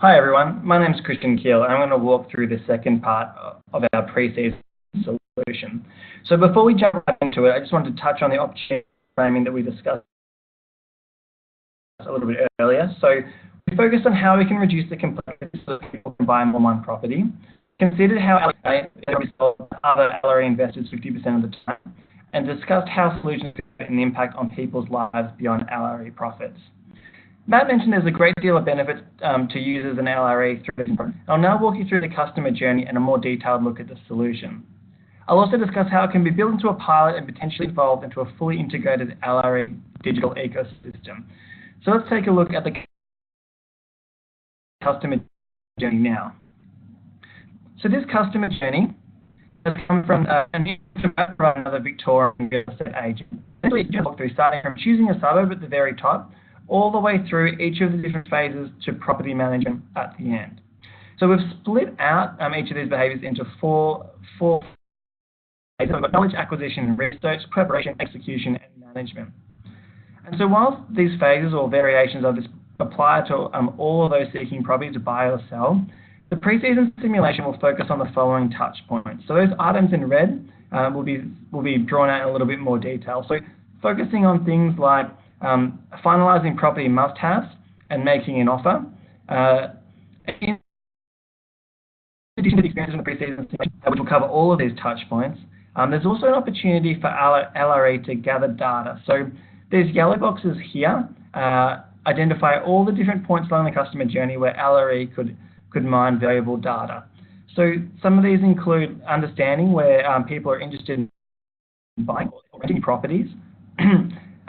Hi everyone, my name is Christian Keel and I'm going to walk through the second part of our pre-season solution. So before we jump right into it, I just wanted to touch on the opportunity framing that we discussed a little bit earlier. So we focused on how we can reduce the complexity so that people can buy more than one property, considered how other LRE investors 50% of the time, and discussed how solutions can an impact on people's lives beyond LRE profits. Matt mentioned there's a great deal of benefits to users and LRE through this program. I'll now walk you through the customer journey and a more detailed look at the solution. I'll also discuss how it can be built into a pilot and potentially evolved into a fully integrated LRE digital ecosystem. So let's take a look at the customer journey now. So this customer journey has come from another Victorian real estate agent. Essentially, you walk through starting from choosing a suburb at the very top, all the way through each of the different phases to property management at the end. So we've split out each of these behaviours into four phases. We've got knowledge acquisition and research, preparation, execution, and management. And so whilst these phases or variations of this apply to all of those seeking property to buy or sell, the pre-season simulation will focus on the following touch points. So those items in red will be drawn out in a little bit more detail. So focusing on things like finalising property must-haves and making an offer. In addition to the experiences in the pre-season simulation, which will cover all of these touch points, there's also an opportunity for LRE to gather data. So these yellow boxes here identify all the different points along the customer journey where LRE could mine valuable data. So some of these include understanding where people are interested in buying or renting properties,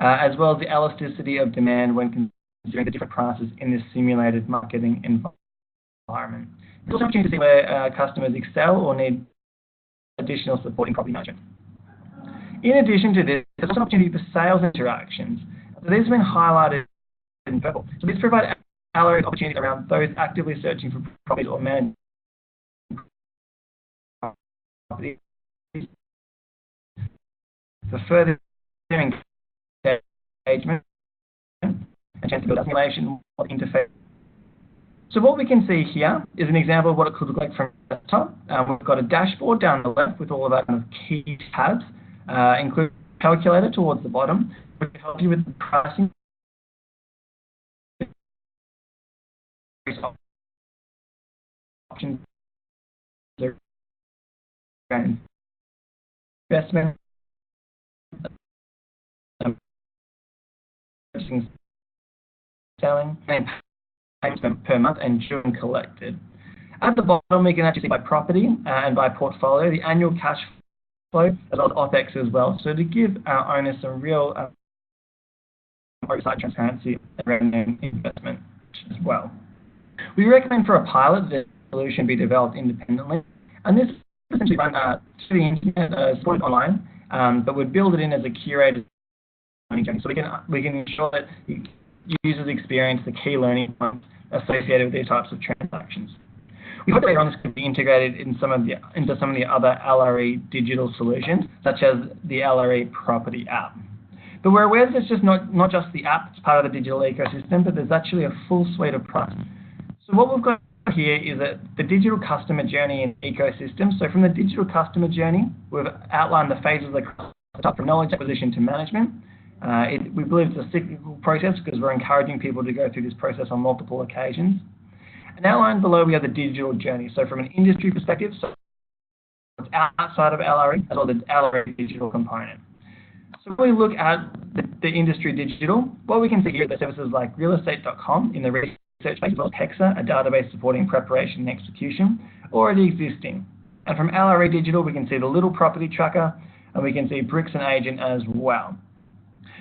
as well as the elasticity of demand when considering the different prices in this simulated marketing environment. There's also an opportunity to see where customers excel or need additional support in property management. In addition to this, there's also an opportunity for sales interactions. So these have been highlighted in purple. So these provide LRE opportunities around those actively searching for properties or managing properties for further engagement and chance to build a simulation of interface. So what we can see here is an example of what it could look like from the top. We've got a dashboard down the left with all of our kind of key tabs, including a calculator towards the bottom, which will help you with the pricing options around investment, selling, and payments per month and due and collected. At the bottom, we can actually see by property and by portfolio the annual cash flow as well as OPEX as well. So to give our owners some real oversight, transparency, and revenue investment as well. We recommend for a pilot that the solution be developed independently, and this essentially run to the internet, supported online, but would build it in as a curated learning journey. So we can ensure that users experience the key learning points associated with these types of transactions. We hope later on this could be integrated into some of the other LRE digital solutions, such as the LRE property app. But we're aware that it's just not just the app that's part of the digital ecosystem, but there's actually a full suite of products. So what we've got here is the digital customer journey and ecosystem. So from the digital customer journey, we've outlined the phases of the from knowledge acquisition to management. We believe it's a cyclical process because we're encouraging people to go through this process on multiple occasions. And outlined below, we have the digital journey. So from an industry perspective, so it's outside of LRE, as well as the LRE digital component. So when we look at the industry digital, what we can see here are the services like realestate.com in the research page, as well as HEXA, a database supporting preparation and execution, already existing. And from LRE digital, we can see the Little Property Tracker, and we can see Bricks and Agent as well.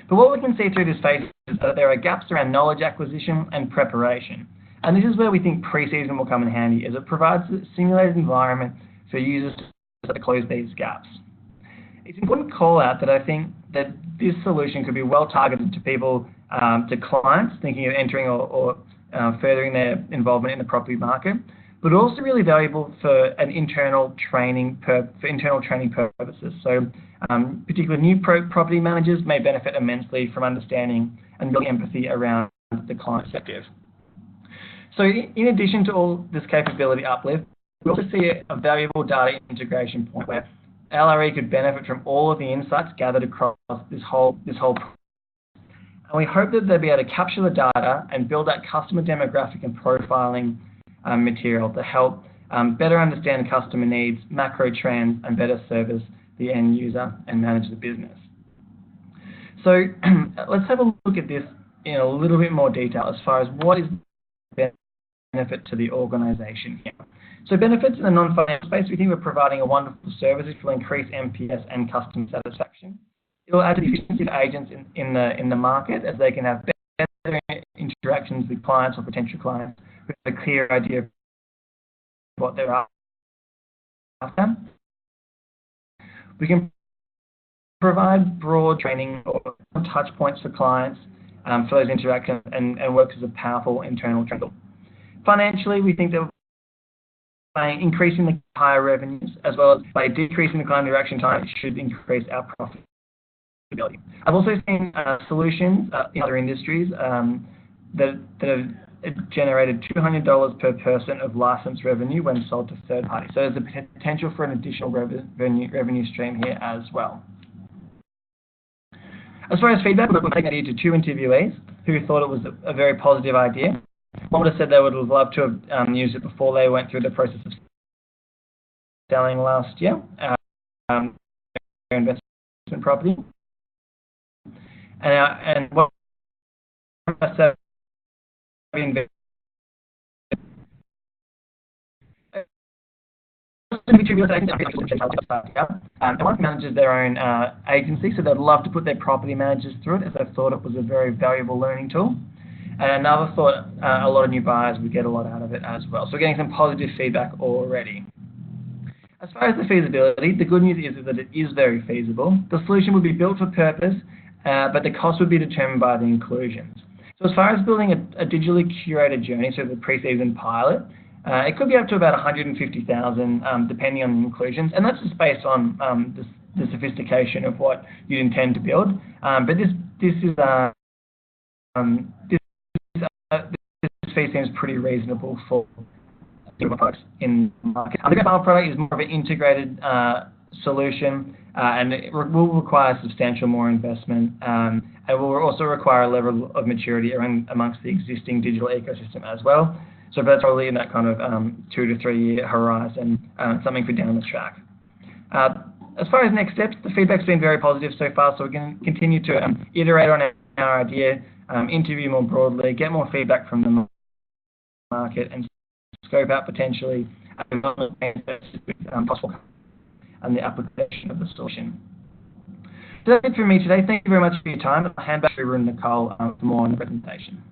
But what we can see through this phase is that there are gaps around knowledge acquisition and preparation. And this is where we think pre-season will come in handy, as it provides a simulated environment for users to close these gaps. It's important to call out that I think that this solution could be well targeted to people, to clients thinking of entering or furthering their involvement in the property market, but also really valuable for an internal training purposes. So particularly new property managers may benefit immensely from understanding and building empathy around the client perspective. So in addition to all this capability uplift, we also see a valuable data integration point where LRE could benefit from all of the insights gathered across this whole and we hope that they'll be able to capture the data and build that customer demographic and profiling material to help better understand customer needs, macro trends, and better service the end user and manage the business. So let's have a look at this in a little bit more detail as far as what is the benefit to the organisation here. So benefits in the non-financial space, we think we're providing a wonderful service which will increase NPS and customer satisfaction. It will add to the efficiency of agents in the market as they can have better interactions with clients or potential clients with a clear idea of what they're after. We can provide broad training or touch points for clients for those interactions and works as a powerful internal channel. Financially, we think that by increasing the higher revenues as well as by decreasing the client interaction time, it should increase our profitability. I've also seen solutions in other industries that have generated $200 per person of license revenue when sold to third parties. So there's a potential for an additional revenue stream here as well. As far as feedback, we'll take that to 2 interviewees who thought it was a very positive idea. One would have said they would have loved to have used it before they went through the process of selling last year, investment property. And what I said, one manages their own agency, so they'd love to put their property managers through it as they thought it was a very valuable learning tool. And another thought, a lot of new buyers would get a lot out of it as well. So we're getting some positive feedback already. As far as the feasibility, the good news is that it is very feasible. The solution would be built for purpose, but the cost would be determined by the inclusions. So as far as building a digitally curated journey, so the pre-season pilot, it could be up to about $150,000 depending on the inclusions, and that's just based on the sophistication of what you intend to build. But this fee seems pretty reasonable for folks in the market. The final product is more of an integrated solution, and it will require substantial more investment, and will also require a level of maturity amongst the existing digital ecosystem as well. So that's probably in that kind of 2 to 3 year horizon, something for down the track. As far as next steps, the feedback's been very positive so far, so we're going to continue to iterate on our idea, interview more broadly, get more feedback from the market, and scope out potentially possible and the application of the solution. So that's it from me today. Thank you very much for your time. I'll hand back to Nicole for more on the presentation.